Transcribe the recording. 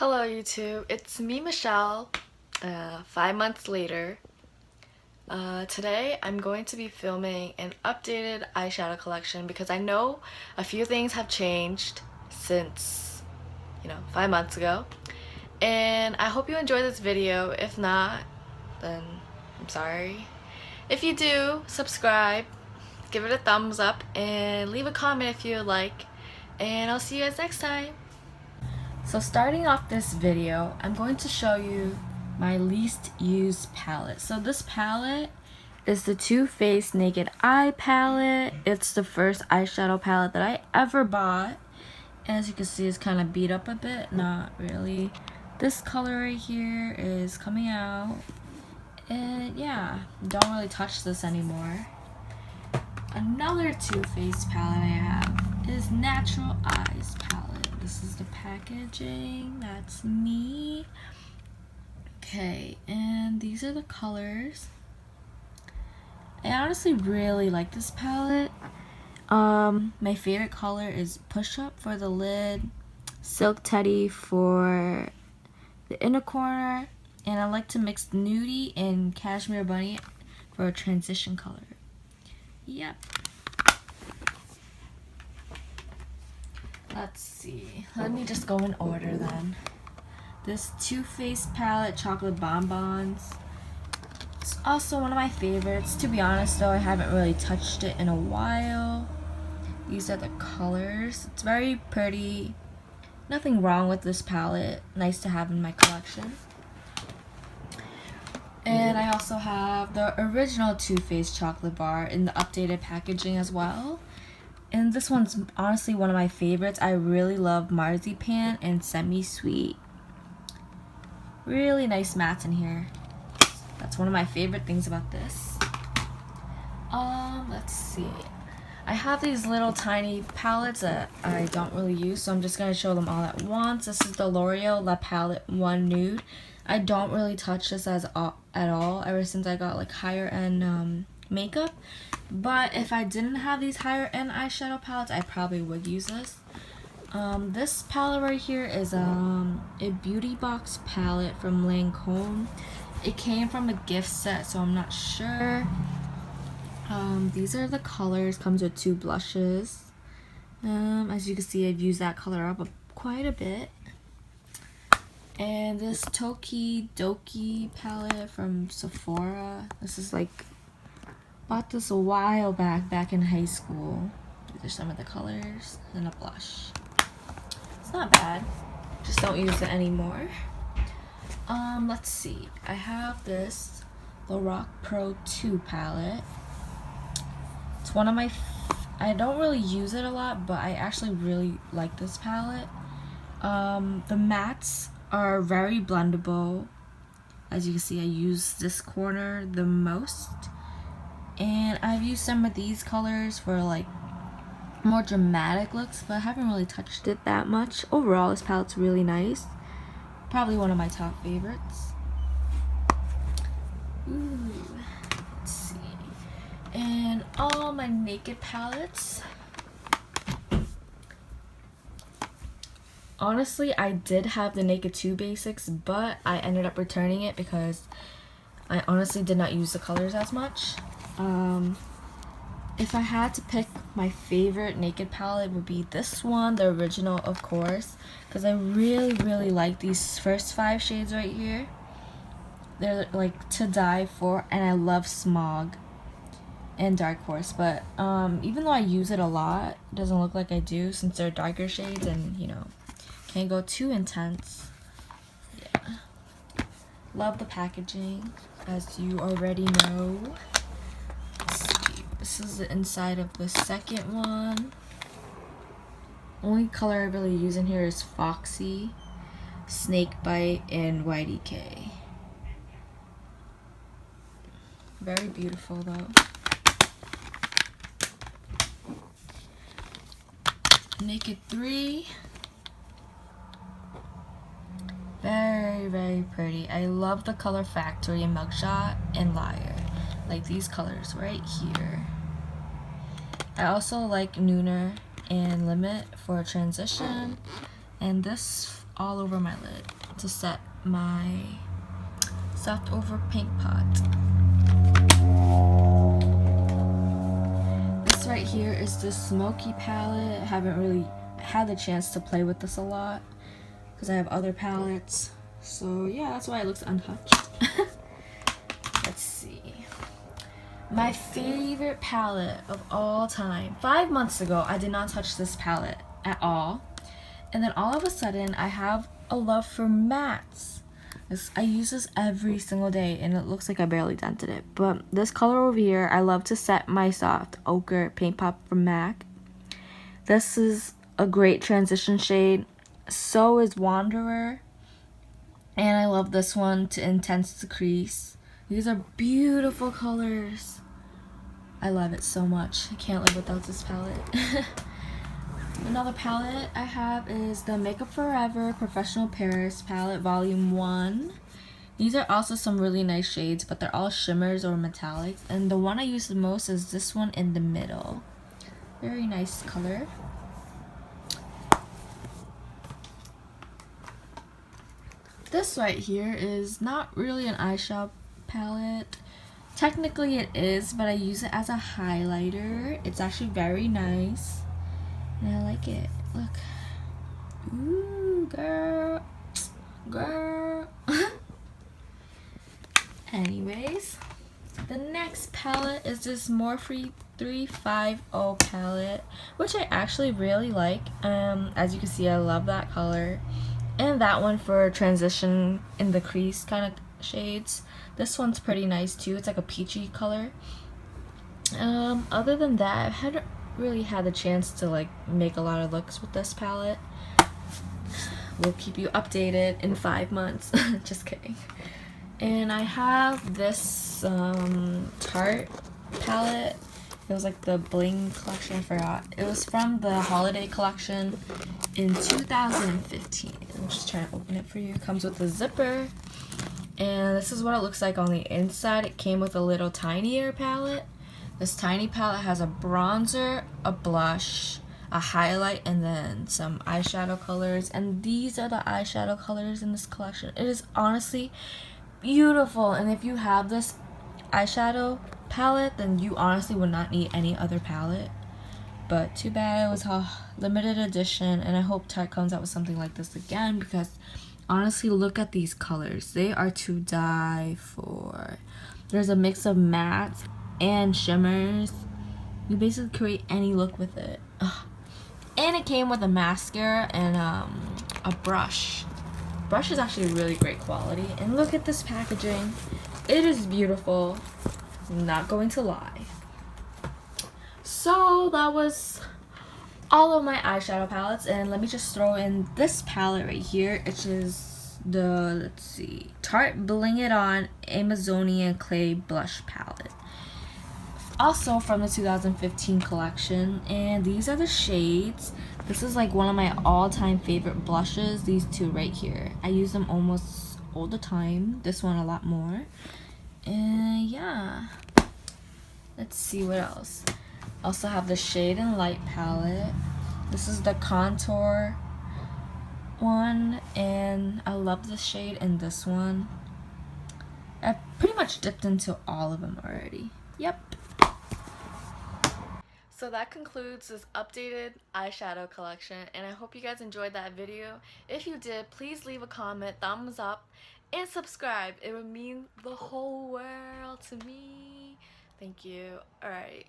Hello YouTube, it's me Michelle, 5 months later. Today I'm going to be filming an updated eyeshadow collection because I know a few things have changed since, 5 months ago. And I hope you enjoy this video. If not, then I'm sorry. If you do, subscribe, give it a thumbs up, and leave a comment if you like. And I'll see you guys next time. So starting off this video, I'm going to show you my least used palette. So this palette is the Too Faced Naked Eye palette. It's the first eyeshadow palette that I ever bought. As you can see, it's kind of beat up a bit. Not really. This color right here is coming out. And yeah, don't really touch this anymore. Another Too Faced palette I have is Natural Eyes palette. This is the packaging. That's me. Okay, and these are the colors. I honestly really like this palette. My favorite color is Push Up for the lid, Silk Teddy for the inner corner, and I like to mix Nudie and Cashmere Bunny for a transition color. Yep. Let's see. Let me just go in order then. This Too Faced palette, Chocolate Bonbons. It's also one of my favorites. To be honest though, I haven't really touched it in a while. These are the colors. It's very pretty. Nothing wrong with this palette. Nice to have in my collection. And I also have the original Too Faced chocolate bar in the updated packaging as well. And this one's honestly one of my favorites. I really love Marzipan and Semi-Sweet. Really nice mattes in here. That's one of my favorite things about this. Let's see. I have these little tiny palettes that I don't really use, so I'm just going to show them all at once. This is the L'Oreal La Palette 1 Nude. I don't really touch this at all ever since I got like higher end makeup. But if I didn't have these higher end eyeshadow palettes, I probably would use this. This palette right here is a beauty box palette from Lancome. It came from a gift set, so I'm not sure. These are the colors. Comes with 2 blushes. As you can see, I've used that color up quite a bit. And this Toki Doki palette from Sephora. This is like, bought this a while back in high school. These are some of the colors and a blush. It's not bad, just don't use it anymore. Let's see. I have this Lorac Pro 2 palette. It's one of my I don't really use it a lot, but I actually really like this palette. The mattes are very blendable. As you can see, I use this corner the most. And I've used some of these colors for like more dramatic looks, but I haven't really touched it that much. Overall, this palette's really nice. Probably one of my top favorites. Ooh, let's see. And all my Naked palettes. Honestly, I did have the Naked 2 Basics, but I ended up returning it because I honestly did not use the colors as much. If I had to pick my favorite Naked palette, it would be this one, the original of course, because I really like these first 5 shades right here. They're like to die for, and I love Smog and Dark Horse, but even though I use it a lot, it doesn't look like I do since they're darker shades and can't go too intense. Yeah. Love the packaging, as you already know. This is the inside of the second one. Only color I really use in here is Foxy, Snakebite, and YDK. Very beautiful though. Naked 3. Very pretty. I love the color Factory and Mugshot and Liar. Like these colors right here. I also like Nooner and Limit for a transition. And this all over my lid to set my soft over paint pot. This right here is the Smoky palette. I haven't really had the chance to play with this a lot because I have other palettes. So yeah, that's why it looks untouched. Let's see. My favorite palette of all time. 5 months ago, I did not touch this palette at all. And then all of a sudden, I have a love for mattes. I use this every single day, and it looks like I barely dented it. But this color over here, I love to set my soft ochre paint pot from MAC. This is a great transition shade. So is Wanderer. And I love this one to Intense to Crease. These are beautiful colors. I love it so much. I can't live without this palette. Another palette I have is the Makeup Forever Professional Paris palette volume 1. These are also some really nice shades, but they're all shimmers or metallics. And the one I use the most is this one in the middle. Very nice color. This right here is not really an eyeshadow palette. Technically it is, but I use it as a highlighter. It's actually very nice. And I like it. Look. Ooh, girl. Girl. Anyways, the next palette is this Morphe 350 palette, which I actually really like. As you can see, I love that color. And that one for transition in the crease kind of shades. This one's pretty nice too. It's like a peachy color. Other than that, I haven't really had the chance to like make a lot of looks with this palette. We'll keep you updated in 5 months. Just kidding. And I have this Tarte palette. It was like the bling collection, I forgot. It was from the holiday collection in 2015. I'm just trying to open it for you. It comes with a zipper. And this is what it looks like on the inside. It came with a little tinier palette. This tiny palette has a bronzer, a blush, a highlight, and then some eyeshadow colors. And these are the eyeshadow colors in this collection. It is honestly beautiful. And if you have this eyeshadow palette, then you honestly would not need any other palette. But too bad it was a limited edition, and I hope Tarte comes out with something like this again, because honestly, look at these colors. They are to die for. There's a mix of mattes and shimmers. You basically create any look with it. Ugh. And it came with a mascara and a brush. Brush is actually really great quality. And look at this packaging. It is beautiful. I'm not going to lie. So that was all of my eyeshadow palettes, and let me just throw in this palette right here, which is the, let's see, Tarte Bling It On Amazonian Clay Blush Palette. Also from the 2015 collection, and these are the shades. This is like one of my all-time favorite blushes, these two right here. I use them almost all the time, this one a lot more. And yeah, let's see what else. Also have the Shade and Light palette. This is the contour one, and I love this shade and this one. I've pretty much dipped into all of them already. Yep. So that concludes this updated eyeshadow collection, and I hope you guys enjoyed that video. If you did, please leave a comment, thumbs up, and subscribe. It would mean the whole world to me. Thank you. Alright.